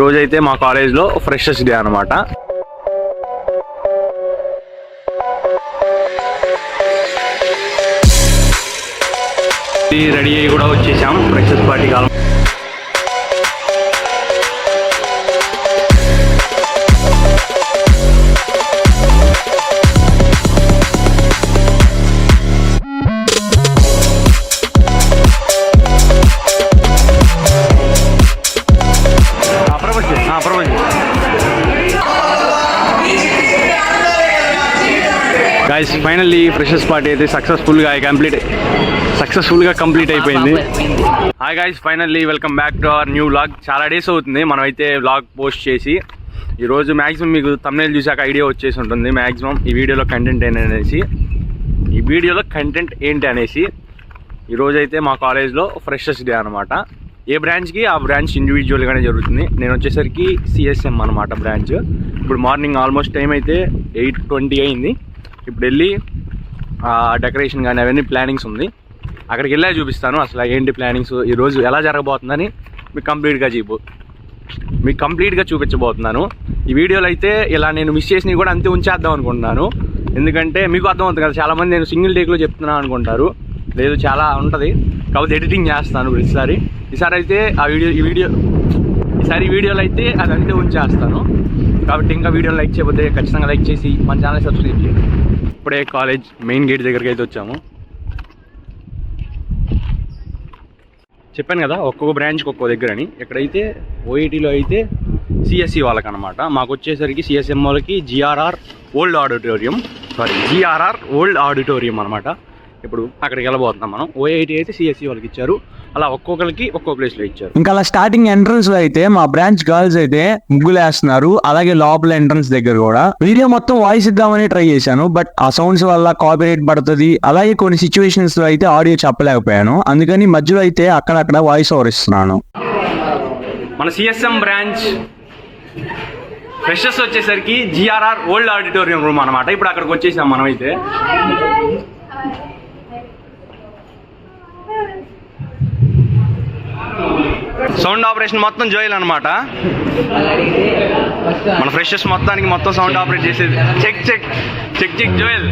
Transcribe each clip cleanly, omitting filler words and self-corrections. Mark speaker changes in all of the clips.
Speaker 1: రోజైతే మా కాలేజ్లో ఫ్రెషర్స్ డే అనమాట. రెడీ అయ్యి కూడా వచ్చేసాం ఫ్రెషర్స్ పార్టీ కాలం. గైస్ ఫైనల్లీ ఫ్రెషర్స్ పార్టీ అయితే సక్సెస్ఫుల్గా కంప్లీట్ అయిపోయింది. Hi guys, finally welcome back to our new vlog. చాలా డేస్ అవుతుంది మనం అయితే వ్లాగ్ పోస్ట్ చేసి. ఈరోజు మ్యాక్సిమం మీకు thumbnail చూసాక ఐడియా వచ్చేసి ఉంటుంది మ్యాక్సిమం ఈ వీడియోలో కంటెంట్ ఏంటి అనేసి. ఈరోజైతే మా కాలేజ్లో ఫ్రెషర్స్ డే అనమాట. ఏ బ్రాంచ్కి ఆ బ్రాంచ్ ఇండివిజువల్గానే జరుగుతుంది. నేను వచ్చేసరికి సిఎస్ఎం అనమాట బ్రాంచ్. ఇప్పుడు మార్నింగ్ ఆల్మోస్ట్ టైం అయితే 8:20 అయింది. ఇప్పుడు వెళ్ళి డెకరేషన్ కానీ అవన్నీ ప్లానింగ్స్ ఉంది. అక్కడికి వెళ్ళా చూపిస్తాను అసలు ఏంటి ప్లానింగ్స్, ఈరోజు ఎలా జరగబోతుందని మీకు కంప్లీట్గా చూపించబోతున్నాను. ఈ వీడియోలో అయితే ఇలా నేను మిస్ చేసినవి కూడా అంతే ఉంచేద్దాం అనుకుంటున్నాను. ఎందుకంటే మీకు అర్థమవుతుంది కదా, చాలామంది నేను సింగిల్ టేక్లో చెప్తున్నాను అనుకుంటారు. లేదు, చాలా ఉంటుంది కాబట్టి ఎడిటింగ్ చేస్తాను ఈసారి అయితే ఈ వీడియోలో అయితే అదంతే ఉంచేస్తాను. కాబట్టి ఇంకా వీడియోని లైక్ చేయకపోతే ఖచ్చితంగా లైక్ చేసి మన ఛానల్ సబ్స్క్రైబ్ చేయండి. ఇప్పుడే కాలేజ్ మెయిన్ గేట్ దగ్గరికి అయితే వచ్చాము. చెప్పాను కదా ఒక్కొక్క బ్రాంచ్కి ఒక్కో దగ్గర అని. ఇక్కడైతే ఓఐటీలో అయితే సిఎస్సి వాళ్ళకి అనమాట. మాకు వచ్చేసరికి సిఎస్ఎం వాళ్ళకి జిఆర్ఆర్ ఓల్డ్ ఆడిటోరియం అనమాట. ఇప్పుడు అక్కడికి వెళ్ళబోతున్నాం మనం. ఓఐటీ అయితే సిఎస్సి వాళ్ళకి ఇచ్చారు, అలా ఒక్కొక్కరికి ఒక్కో ప్లేస్లో ఇచ్చారు.
Speaker 2: ఇంకా అలా స్టార్టింగ్ ఎంట్రన్స్ లో అయితే మా బ్రాంచ్ గర్ల్స్ అయితే ముగ్గులు వేస్తున్నారు. అలాగే లోపల ఎంట్రన్స్ దగ్గర కూడా వీడియో మొత్తం వాయిస్ ఇద్దామని ట్రై చేశాను, బట్ ఆ సౌండ్స్ వల్ల కాపీరైట్ పడుతుంది. అలాగే కొన్ని సిచ్యువేషన్స్ లో అయితే ఆడియో చెప్పలేకపోయాను. అందుకని మధ్యలో అయితే అక్కడక్కడ వాయిస్ ఓవర్ ఇస్తున్నాను.
Speaker 1: మన సిఎస్ఎం బ్రాంచ్ ఫ్రెషర్స్ వచ్చేసరికి జిఆర్ఆర్ ఓల్డ్ ఆడిటోరియం రూమ్ అనమాట. ఇప్పుడు అక్కడికి వచ్చేసాం మనం అయితే. సౌండ్ ఆపరేషన్ మొత్తం జోయల్ అనమాట. మన ఫ్రెషర్స్ మొత్తం సౌండ్ ఆపరేట్ చేసేది చెక్ జోయల్.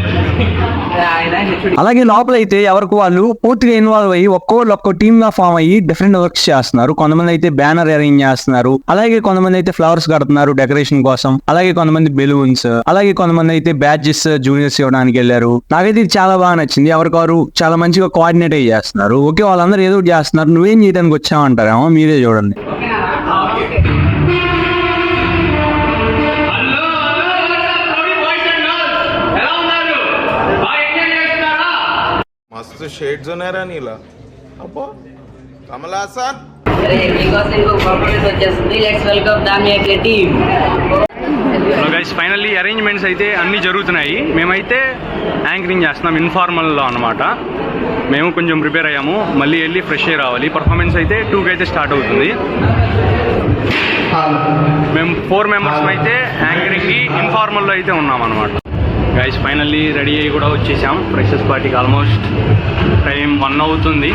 Speaker 2: అలాగే లోపల అయితే ఎవరికి వాళ్ళు పూర్తిగా ఇన్వాల్వ్ అయ్యి ఒక్కో టీమ్ గా ఫామ్ అయ్యి డిఫరెంట్ వర్క్స్ చేస్తున్నారు. కొంతమంది అయితే బ్యానర్ అరేంజ్ చేస్తున్నారు, అలాగే కొంతమంది అయితే ఫ్లవర్స్ కడుతున్నారు డెకరేషన్ కోసం, అలాగే కొంతమంది బెలూన్స్, అలాగే కొంతమంది అయితే బ్యాడ్జెస్ జూనియర్స్ ఇవ్వడానికి వెళ్ళారు. నాకైతే ఇది చాలా బాగా నచ్చింది. ఎవరికారు చాలా మంచిగా కోఆర్డినేట్ అయ్యి చేస్తున్నారు. ఓకే, వాళ్ళందరూ ఏదో చేస్తున్నారు, నువ్వేం చేయడానికి వచ్చావంటారేమో, మీరే చూడండి.
Speaker 3: मस्त शेड्स ఉన్నాయి రా నీలా. అబ్బో Kamal Haasan.
Speaker 1: Hello guys, finally arrangements అయితే అన్నీ జరుగుతున్నాయి. మేమైతే యాంకరింగ్ చేస్తున్నాం ఇన్ఫార్మల్లో అనమాట. మేము కొంచెం ప్రిపేర్ అయ్యాము, మళ్ళీ వెళ్ళి ఫ్రెష్ అయ్యి రావాలి. పర్ఫార్మెన్స్ అయితే 2కి అయితే స్టార్ట్ అవుతుంది. మేము 4 మెంబర్స్ అయితే యాంకరింగ్కి ఇన్ఫార్మల్లో అయితే ఉన్నాం అనమాట. గైస్ ఫైనల్లీ రెడీ అయ్యి కూడా వచ్చేసాం ఫ్రెషర్స్ పార్టీకి. ఆల్మోస్ట్ టైం 1 అవుతుంది.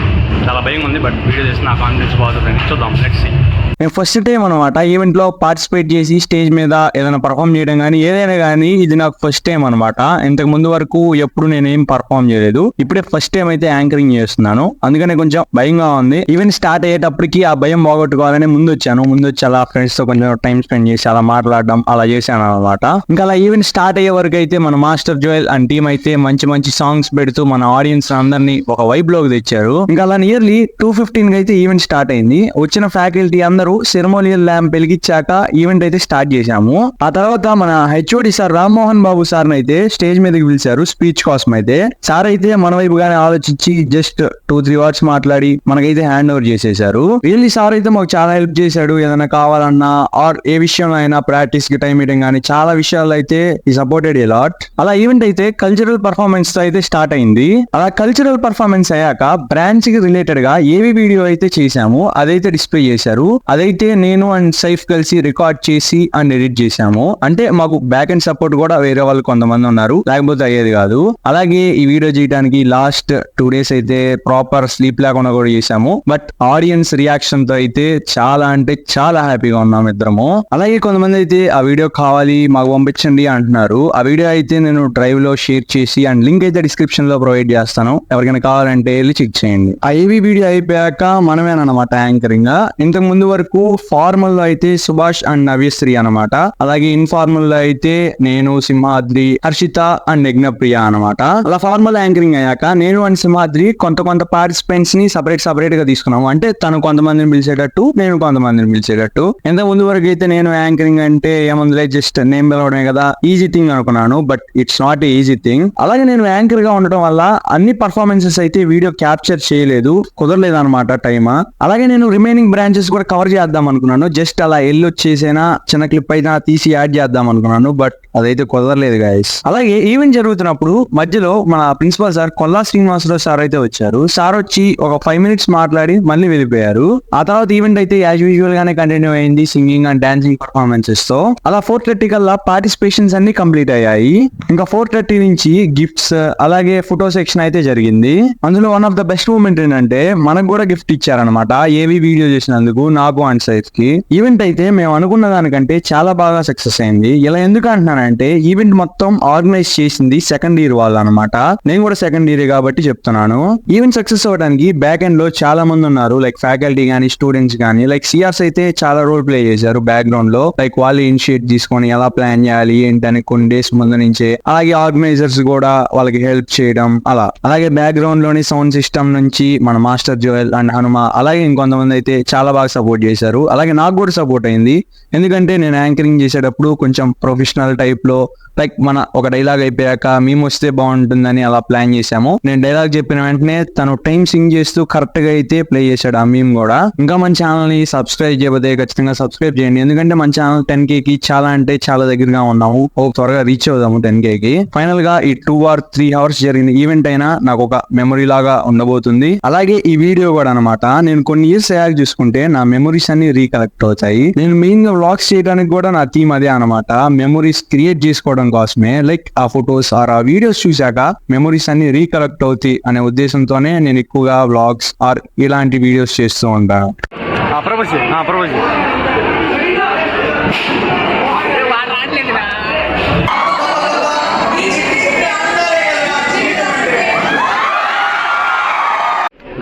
Speaker 1: చాలా భయంగా ఉంది, బట్ వీడియో చేసి నా కాన్ఫిడెన్స్ బాగుంటుంది. చూద్దాం, లెట్స్ సీ.
Speaker 2: నేను ఫస్ట్ టైం అనమాట ఈవెంట్ లో పార్టిసిపేట్ చేసి స్టేజ్ మీద ఏదైనా పర్ఫామ్ చేయడం కానీ ఏదైనా కానీ ఇది నాకు ఫస్ట్ టైం అనమాట. ఇంతకు ముందు వరకు ఎప్పుడు నేనేం పర్ఫామ్ చేయలేదు. ఇప్పుడే ఫస్ట్ టైం అయితే యాంకరింగ్ చేస్తున్నాను, అందుకనే కొంచెం భయంగా ఉంది. ఈవెంట్ స్టార్ట్ అయ్యేటప్పటికి ఆ భయం పోగొట్టుకోవాలని ముందు వచ్చి అలా ఫ్రెండ్స్ తో కొంచెం టైం స్పెండ్ చేసి అలా మాట్లాడడం అలా చేశాను అనమాట. ఇంకా అలా ఈవెంట్ స్టార్ట్ అయ్యే వరకు అయితే మన మాస్టర్ జోయల్ అండ్ టీమ్ అయితే మంచి సాంగ్స్ పెడుతూ మన ఆడియన్స్ అందరినీ ఒక వైబ్ లోకి తెచ్చారు. ఇంకా అలా నియర్లీ 2:15 అయితే ఈవెంట్ స్టార్ట్ అయింది. వచ్చిన ఫ్యాకల్టీ అందరూ సెరమోనియల్ ల్యాంప్ వెలిగించాక ఈవెంట్ అయితే స్టార్ట్ చేశాము. ఆ తర్వాత మన హెచ్ఓడి సార్ రామ్మోహన్ బాబు సార్ అయితే స్టేజ్ మీదకి పిలిచారు స్పీచ్ కోసం అయితే. సార్ అయితే మన వైపుగానే ఆలోచించి జస్ట్ 2-3 వర్డ్స్ మాట్లాడి మనకైతే హ్యాండ్ ఓవర్ చేసేసారు. రియల్లీ సార్ అయితే మాకు చాలా హెల్ప్ చేశాడు. ఏదైనా కావాలన్నా ఆర్ ఏ విషయంలో అయినా ప్రాక్టీస్ కి టైం ఇవ్వడం కానీ చాలా విషయాలు అయితే ఈ సపోర్టెడ్ ఏ లాట్. అలా ఈవెంట్ అయితే కల్చరల్ పర్ఫార్మెన్స్ తో అయితే స్టార్ట్ అయింది. అలా కల్చరల్ పర్ఫార్మెన్స్ అయ్యాక బ్రాంచ్ కి రిలేటెడ్ గా ఏవి వీడియో అయితే చేశాము అదైతే డిస్ప్లే చేశారు. అదైతే నేను అండ్ సైఫ్ కలిసి రికార్డ్ చేసి అండ్ ఎడిట్ చేసాము. అంటే మాకు బ్యాక్ అండ్ సపోర్ట్ కూడా వేరే వాళ్ళు కొంతమంది ఉన్నారు, లేకపోతే అయ్యేది కాదు. అలాగే ఈ వీడియో చేయడానికి లాస్ట్ 2 days అయితే ప్రాపర్ స్లీప్ లేకుండా కూడా చేసాము. బట్ ఆడియన్స్ రియాక్షన్ తో అయితే చాలా అంటే చాలా హ్యాపీగా ఉన్నాం ఇద్దరము. అలాగే కొంతమంది అయితే ఆ వీడియో కావాలి మాకు పంపించండి అంటున్నారు. ఆ వీడియో అయితే నేను డ్రైవ్ లో షేర్ చేసి అండ్ లింక్ అయితే డిస్క్రిప్షన్ లో ప్రొవైడ్ చేస్తాను, ఎవరికైనా కావాలంటే వెళ్ళి చెక్ చేయండి. ఆ ఏవి వీడియో అయిపోయాక మనమేనమాట యాంకరింగ్. ఇంతకు ముందు వరకు ఫార్మల్ లో అయితే సుభాష్ అండ్ నవ్యశ్రీ అనమాట. అలాగే ఇన్ఫార్మల్ లో అయితే నేను, సింహాద్రి, హర్షిత అండ్ యజ్ఞప్రియ అనమాట. అలా ఫార్మల్ యాంకరింగ్ అయ్యాక నేను అండ్ సింహాద్రి కొంత పార్టిసిపెంట్స్ ని సపరేట్ గా తీసుకున్నాము. అంటే తను కొంతమందిని పిలిచేటట్టు, నేను కొంతమందిని పిలిచేటట్టు. ఎంత ముందు వరకు అయితే నేను యాంకరింగ్ అంటే ఏముందిలే జస్ట్ నేమ్ పిలవడమే కదా, ఈజీ థింగ్ అనుకున్నాను. But it's not easy thing. అలాగే నేను యాంకర్ గా ఉండటం వల్ల అన్ని పర్ఫార్మెన్సెస్ అయితే వీడియో క్యాప్చర్ చేయలేదు, కుదరలేదు అనమాట టైమ్. అలాగే నేను రిమైనింగ్ బ్రాంచెస్ కూడా కవర్ చేద్దాం అనుకున్నాను. జస్ట్ అలా వచ్చేసేనా చిన్న క్లిప్ అయినా తీసి యాడ్ చేద్దాం అనుకున్నాను. బట్ అదైతే కుదరలేదు గైస్. అలాగే ఈవెంట్ జరుగుతున్నప్పుడు మధ్యలో మన principal sir Kolla Srinivasarao sir అయితే వచ్చారు. సార్ వచ్చి ఒక 5 minutes మాట్లాడి మళ్ళీ వెళ్ళిపోయారు. ఆ తర్వాత ఈవెంట్ అయితే యాజ్ యూజువల్ గానే కంటిన్యూ అయింది, సింగింగ్ అండ్ డాన్సింగ్ పర్ఫార్మెన్సెస్ తో. అలా 4:30 కల్లా పార్టిసిపేషన్స్ అన్ని కంప్లీట్ అయ్యాయి. ఇంకా 4:30 నుంచి గిఫ్ట్స్ అలాగే ఫోటో సెక్షన్ అయితే జరిగింది. అందులో one of the best moment ఏంటంటే మనకు కూడా గిఫ్ట్ ఇచ్చారనమాట, ఏవి వీడియో చేసినందుకు నాకు అండ్ సైఫ్ కి. ఈవెంట్ అయితే మేము అనుకున్న దానికంటే చాలా బాగా సక్సెస్ అయింది. ఇలా ఎందుకు అంటున్నానంటే ఈవెంట్ మొత్తం ఆర్గనైజ్ చేసింది సెకండ్ ఇయర్ వాళ్ళు అనమాట. నేను కూడా సెకండ్ ఇయర్ కాబట్టి చెప్తున్నాను. ఈవెంట్ సక్సెస్ అవ్వడానికి బ్యాక్ ఎండ్ లో చాలా మంది ఉన్నారు, లైక్ ఫ్యాకల్టీ గానీ స్టూడెంట్స్ గానీ. లైక్ సిఆర్స్ అయితే చాలా రోల్ ప్లే చేశారు బ్యాక్గ్రౌండ్ లో. లైక్ వాళ్ళు ఇనిషియేట్ తీసుకొని ఎలా ప్లాన్ చేయాలి ఏంటని కొన్ని డేస్ ముందు నుంచే. అలాగే ఆర్గనైజర్స్ కూడా వాళ్ళకి హెల్ప్ చేయడం అలా. అలాగే బ్యాక్గ్రౌండ్ లోని సౌండ్ సిస్టమ్ నుంచి మన మాస్టర్ జోయల్ అండ్ హనుమ, అలాగే ఇంకొంతమంది అయితే చాలా బాగా సపోర్ట్ చేశారు. అలాగే నాకు కూడా సపోర్ట్ అయింది, ఎందుకంటే నేను యాంకరింగ్ చేసేటప్పుడు కొంచెం ప్రొఫెషనల్ టైప్ లో లైక్ మన ఒక డైలాగ్ అయిపోయాక మేము వస్తే బాగుంటుందని అలా ప్లాన్ చేసాము. నేను డైలాగ్ చెప్పిన వెంటనే తను టైం సింగ్ చేస్తూ కరెక్ట్ గా అయితే ప్లే చేశాడు ఆ మీమ్ కూడా. ఇంకా మన ఛానల్ ని సబ్స్క్రైబ్ చేయబోతే ఖచ్చితంగా సబ్స్క్రైబ్ చేయండి, ఎందుకంటే మన ఛానల్ 10K కి చాలా అంటే చాలా దగ్గరగా ఉన్నాము. త్వరగా రీచ్ అవుదాము 10K కి. ఫైనల్ గా ఈ 2 or 3 hours జరిగిన ఈవెంట్ అయినా నాకు ఒక మెమరీ లాగా ఉండబోతుంది. అలాగే ఈ వీడియో కూడా అనమాట నేను కొన్ని ఇయర్స్ అయ్యాక చూసుకుంటే నా మెమరీస్ అన్ని రీకలెక్ట్ అవుతాయి. నేను మెయిన్ గా వ్లాగ్స్ చేయడానికి కూడా నా థీమ్ అదే అనమాట, మెమరీస్ క్రియేట్ చేసుకోవడం కోసమే. లైక్ ఆ ఫొటోస్ ఆర్ ఆ వీడియోస్ చూసాక మెమరీస్ అన్ని రీకలెక్ట్ అవుతాయి అనే ఉద్దేశంతోనే నేను ఎక్కువగా వ్లాగ్స్ ఆర్ ఇలాంటి వీడియోస్ చేస్తూ ఉంటాను.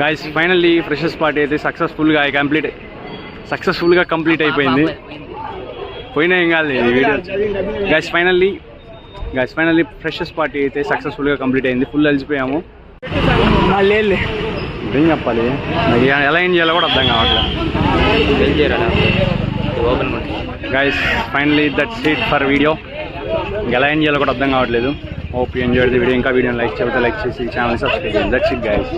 Speaker 1: గైస్ ఫైనల్లీ ఫ్రెషర్స్ పార్టీ అయితే సక్సెస్ఫుల్గా కంప్లీట్ అయిపోయింది. పోయినా ఏం కాదు ఈ video. Guys finally freshers party అయితే సక్సెస్ఫుల్గా కంప్లీట్ అయింది. ఫుల్ అలిసిపోయాము. ఏం చెప్పాలి, ఎలా ఏం చేయాలో కూడా అర్థం కావట్లేదు. Guys finally that's it for video. ఎలా ఏం చేయాలో కూడా అర్థం కావట్లేదు. Hope you enjoyed the video. ఇంకా వీడియోని లైక్ చేసి ఛానల్ సబ్స్క్రైబ్ చేయండి. That's it guys.